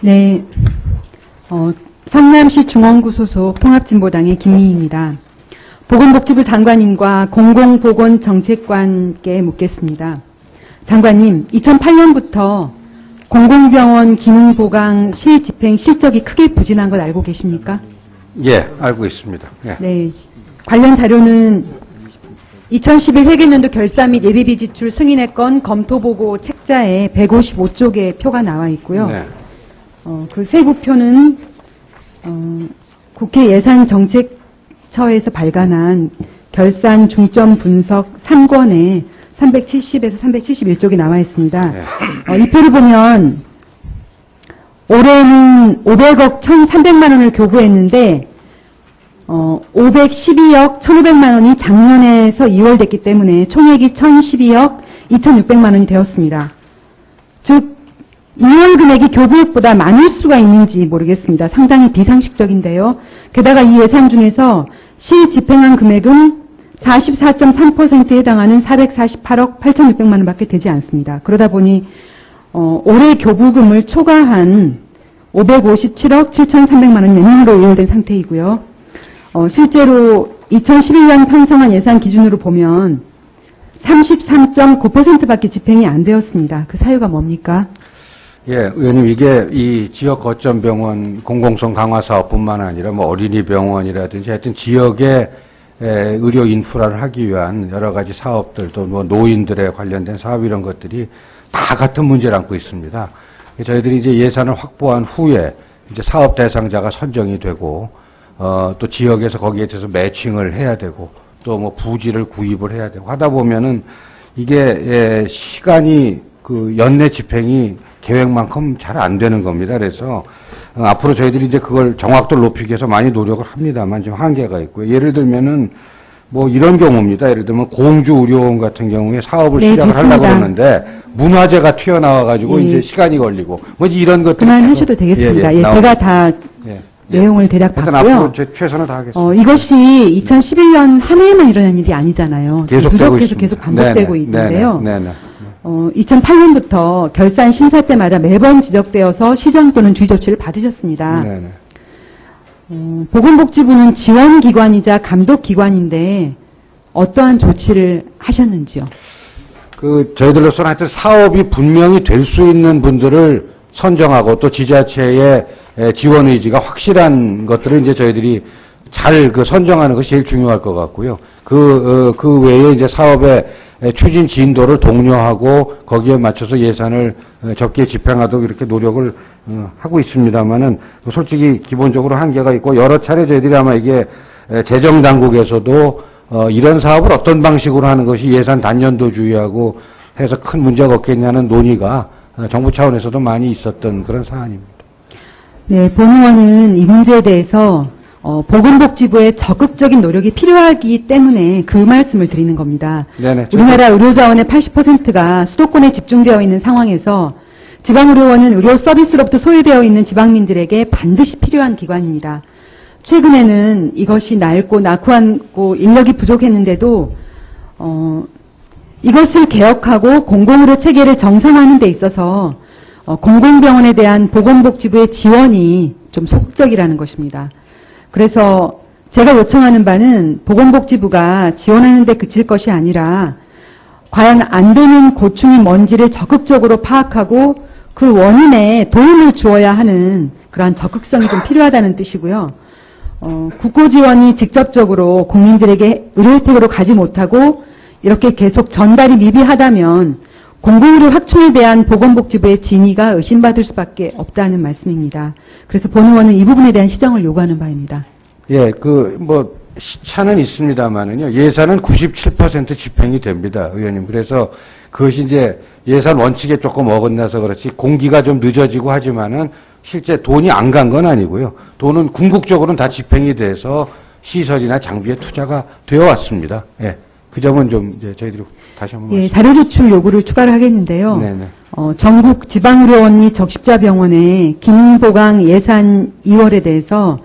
네, 성남시 중원구 소속 통합진보당의 김미희입니다. 보건복지부 장관님과 공공보건정책관께 묻겠습니다. 장관님, 2008년부터 공공병원 기능보강 실집행 실적이 크게 부진한 걸 알고 계십니까? 예, 알고 있습니다. 예. 네, 관련 자료는 2011 회계연도 결산 및 예비비 지출 승인의 건 검토보고 책자에 155쪽의 표가 나와 있고요. 네. 그 세부표는 국회 예산정책처에서 발간한 결산 중점 분석 3권에 370에서 371쪽이 나와 있습니다. 네. 이 표를 보면 올해는 500억 1,300만 원을 교부했는데 512억 1,500만 원이 작년에서 2월 됐기 때문에 총액이 1,012억 2,600만 원이 되었습니다. 즉 2월 금액이 교부액보다 많을 수가 있는지 모르겠습니다. 상당히 비상식적인데요. 게다가 이 예산 중에서 실집행한 금액은 44.3%에 해당하는 448억 8,600만 원밖에 되지 않습니다. 그러다 보니 올해 교부금을 초과한 557억 7,300만 원 내년으로 예정된 상태이고요. 실제로 2011년 편성한 예산 기준으로 보면 33.9%밖에 집행이 안 되었습니다. 그 사유가 뭡니까? 예, 의원님, 이게 이 지역 거점 병원 공공성 강화 사업뿐만 아니라 뭐 어린이 병원이라든지 하여튼 지역의 의료 인프라를 하기 위한 여러 가지 사업들, 또 뭐 노인들에 관련된 사업 이런 것들이 다 같은 문제를 안고 있습니다. 저희들이 이제 예산을 확보한 후에 이제 사업 대상자가 선정이 되고 또 지역에서 거기에 대해서 매칭을 해야 되고 또 뭐 부지를 구입을 해야 되고 하다 보면은 이게 시간이 그 연내 집행이 계획만큼 잘 안 되는 겁니다. 그래서 앞으로 저희들이 이제 그걸 정확도를 높이기 위해서 많이 노력을 합니다만 좀 한계가 있고요. 예를 들면은 뭐 이런 경우입니다. 예를 들면 공주의료원 같은 경우에 사업을 시작을 하려고 그러는데 문화재가 튀어나와가지고 이제 시간이 걸리고 뭐 이런 것들 그만하셔도 되겠습니다. 제가 다 내용을 대략 봤고요. 앞으로 제 최선을 다하겠습니다. 이것이 2011년 한 해에만 일어난 일이 아니잖아요. 누적해서 계속 반복되고 네네, 있는데요. 네네. 2008년부터 결산 심사 때마다 매번 지적되어서 시정 또는 주의 조치를 받으셨습니다. 네네. 보건복지부는 지원기관이자 감독기관인데 어떠한 조치를 하셨는지요? 저희들로서는 하여튼 사업이 분명히 될 수 있는 분들을 선정하고 또 지자체의 지원 의지가 확실한 것들을 이제 저희들이 잘 선정하는 것이 제일 중요할 것 같고요. 그 외에 이제 사업의 추진 진도를 독려하고 거기에 맞춰서 예산을 적게 집행하도록 이렇게 노력을 하고 있습니다만은 솔직히 기본적으로 한계가 있고 여러 차례 저희들이 아마 이게 재정 당국에서도 이런 사업을 어떤 방식으로 하는 것이 예산 단년도주의하고 해서 큰 문제가 없겠냐는 논의가 정부 차원에서도 많이 있었던 그런 사안입니다. 네, 본 의원은 이 문제에 대해서 보건복지부의 적극적인 노력이 필요하기 때문에 그 말씀을 드리는 겁니다. 네네, 우리나라 의료자원의 80%가 수도권에 집중되어 있는 상황에서 지방의료원은 의료 서비스로부터 소외되어 있는 지방민들에게 반드시 필요한 기관입니다. 최근에는 이것이 낡고 낙후하고 인력이 부족했는데도 이것을 개혁하고 공공의료 체계를 정상화하는 데 있어서 공공병원에 대한 보건복지부의 지원이 좀 소극적이라는 것입니다. 그래서 제가 요청하는 바는 보건복지부가 지원하는 데 그칠 것이 아니라 과연 안 되는 고충이 뭔지를 적극적으로 파악하고 그 원인에 도움을 주어야 하는 그러한 적극성이 좀 필요하다는 뜻이고요. 국고지원이 직접적으로 국민들에게 의료 혜택으로 가지 못하고 이렇게 계속 전달이 미비하다면 공공의료 확충에 대한 보건복지부의 진위가 의심받을 수밖에 없다는 말씀입니다. 그래서 본 의원은 이 부분에 대한 시정을 요구하는 바입니다. 예, 시차는 있습니다만은요, 예산은 97% 집행이 됩니다, 의원님. 그래서 그것이 이제 예산 원칙에 조금 어긋나서 그렇지, 공기가 좀 늦어지고 하지만은 실제 돈이 안 간 건 아니고요. 돈은 궁극적으로는 다 집행이 돼서 시설이나 장비에 투자가 되어 왔습니다. 예. 그 점은 좀 이제 저희들이 다시 한번 자료 제출 요구를 추가를 하겠는데요. 네네. 전국 지방의료원 적십자병원의 기능보강 예산 2월에 대해서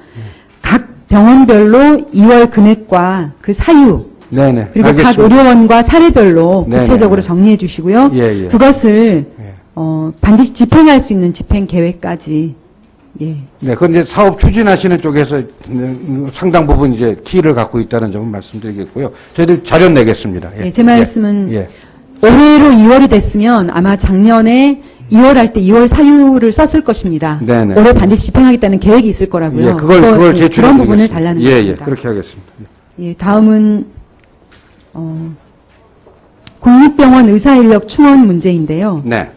각 병원별로 2월 금액과 그 사유 네네. 그리고 알겠습니다. 각 의료원과 사례별로 네네. 구체적으로 정리해 주시고요. 예. 그것을 반드시 집행할 수 있는 집행 계획까지 예. 네, 그건 이제 사업 추진하시는 쪽에서 상당 부분 이제 키를 갖고 있다는 점을 말씀드리겠고요. 저희들 자료 내겠습니다. 예. 예, 제 말씀은 예. 올해로 2월이 됐으면 아마 작년에 2월 할 때 2월 사유를 썼을 것입니다. 네네. 올해 반드시 집행하겠다는 계획이 있을 거라고요. 예, 그걸 예, 제출해 그런 부분을 드리겠습니다. 달라는 예, 것입니다. 예, 그렇게 하겠습니다. 예, 다음은 국립병원 의사인력 충원 문제인데요. 네.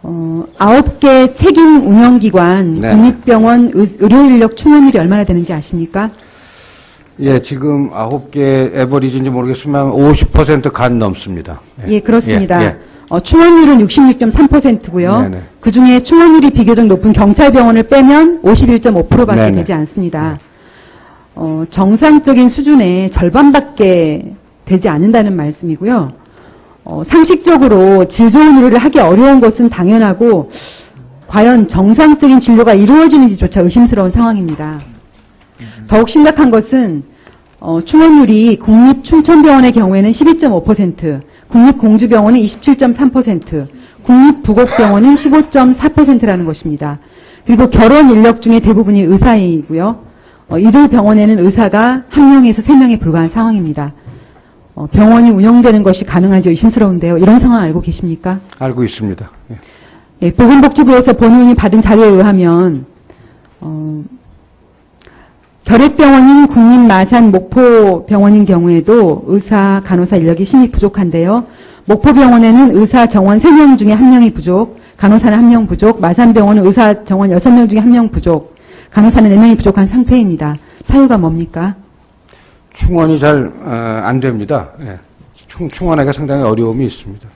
9개 책임 운영기관 네. 국립병원 의료인력 충원율이 얼마나 되는지 아십니까? 예, 지금 9개 에버리지인지 모르겠지만 50% 간 넘습니다. 예, 그렇습니다. 예, 충원율은 66.3%고요. 네네. 그중에 충원율이 비교적 높은 경찰병원을 빼면 51.5%밖에 네네. 되지 않습니다. 정상적인 수준의 절반밖에 되지 않는다는 말씀이고요. 상식적으로 질 좋은 의료를 하기 어려운 것은 당연하고 과연 정상적인 진료가 이루어지는지조차 의심스러운 상황입니다. 더욱 심각한 것은 충원율이 국립춘천병원의 경우에는 12.5%, 국립공주병원은 27.3%, 국립부곡병원은 15.4%라는 것입니다. 그리고 결혼 인력 중에 대부분이 의사이고요. 이들 병원에는 의사가 1명에서 3명에 불과한 상황입니다. 병원이 운영되는 것이 가능한지 의심스러운데요. 이런 상황 알고 계십니까? 알고 있습니다. 예. 예, 보건복지부에서 본의원이 받은 자료에 의하면 결핵병원인 국립마산 목포병원인 경우에도 의사, 간호사 인력이 심히 부족한데요. 목포병원에는 의사 정원 3명 중에 1명이 부족, 간호사는 1명 부족, 마산병원은 의사 정원 6명 중에 1명 부족, 간호사는 4명이 부족한 상태입니다. 사유가 뭡니까? 충원이 잘 안 됩니다. 예. 충원하기가 상당히 어려움이 있습니다.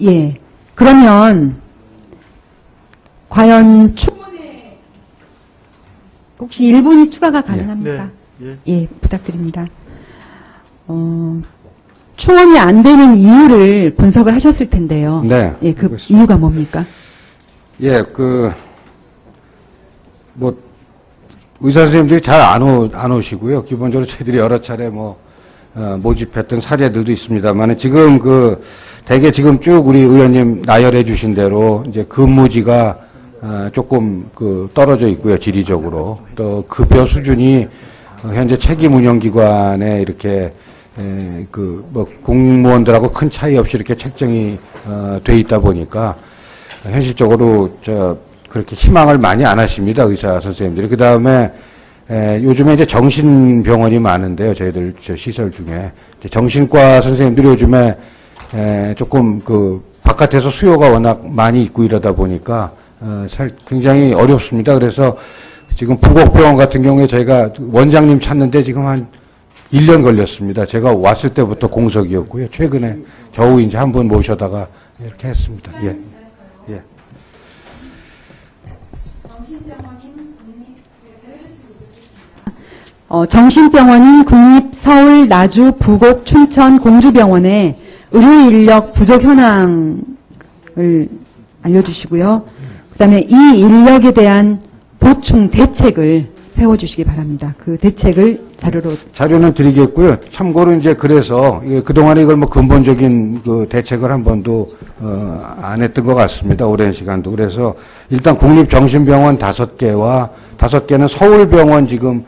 예. 예. 그러면 과연 충원에 혹시 1분이 추가가 가능합니까? 네. 예, 부탁드립니다. 충원이 안 되는 이유를 분석을 하셨을 텐데요. 네. 예, 그 그렇습니다. 이유가 뭡니까? 예, 의사 선생님들이 잘 안 오시고요. 기본적으로 저희들이 여러 차례 모집했던 사례들도 있습니다만, 지금 대개 지금 쭉 우리 의원님 나열해 주신 대로, 이제 근무지가, 조금 떨어져 있고요, 지리적으로. 또 급여 수준이, 현재 책임 운영기관에 이렇게, 공무원들하고 큰 차이 없이 이렇게 책정이, 돼 있다 보니까, 현실적으로, 그렇게 희망을 많이 안 하십니다, 의사 선생님들이. 그 다음에, 요즘에 이제 정신병원이 많은데요, 저희들 시설 중에. 정신과 선생님들이 요즘에, 조금 바깥에서 수요가 워낙 많이 있고 이러다 보니까, 굉장히 어렵습니다. 그래서 지금 부곡병원 같은 경우에 저희가 원장님 찾는데 지금 한 1년 걸렸습니다. 제가 왔을 때부터 공석이었고요. 최근에 겨우 이제 한 분 모셔다가 이렇게 했습니다. 예. 예. 정신병원인 국립, 서울, 나주, 부곡, 춘천, 공주병원의 의료인력 부족 현황을 알려주시고요. 그 다음에 이 인력에 대한 보충 대책을 세워주시기 바랍니다. 그 대책을 자료는 드리겠고요. 참고로 이제 그래서 그동안에 이걸 근본적인 대책을 한 번도 안 했던 것 같습니다. 오랜 시간도. 그래서 일단 국립정신병원 5개와 5개는 서울병원 지금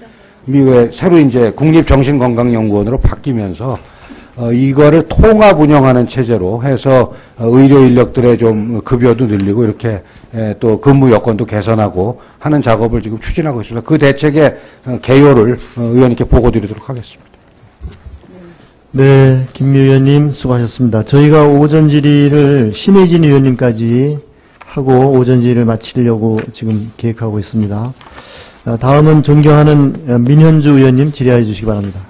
미국에 새로 이제 국립정신건강연구원으로 바뀌면서 이거를 통합 운영하는 체제로 해서 의료 인력들의 좀 급여도 늘리고 이렇게 또 근무 여건도 개선하고 하는 작업을 지금 추진하고 있습니다. 그 대책의 개요를 의원님께 보고드리도록 하겠습니다. 네, 김미 의원님 수고하셨습니다. 저희가 오전 질의를 신혜진 의원님까지 하고 오전 질의를 마치려고 지금 계획하고 있습니다. 다음은 존경하는 민현주 의원님 질의해 주시기 바랍니다.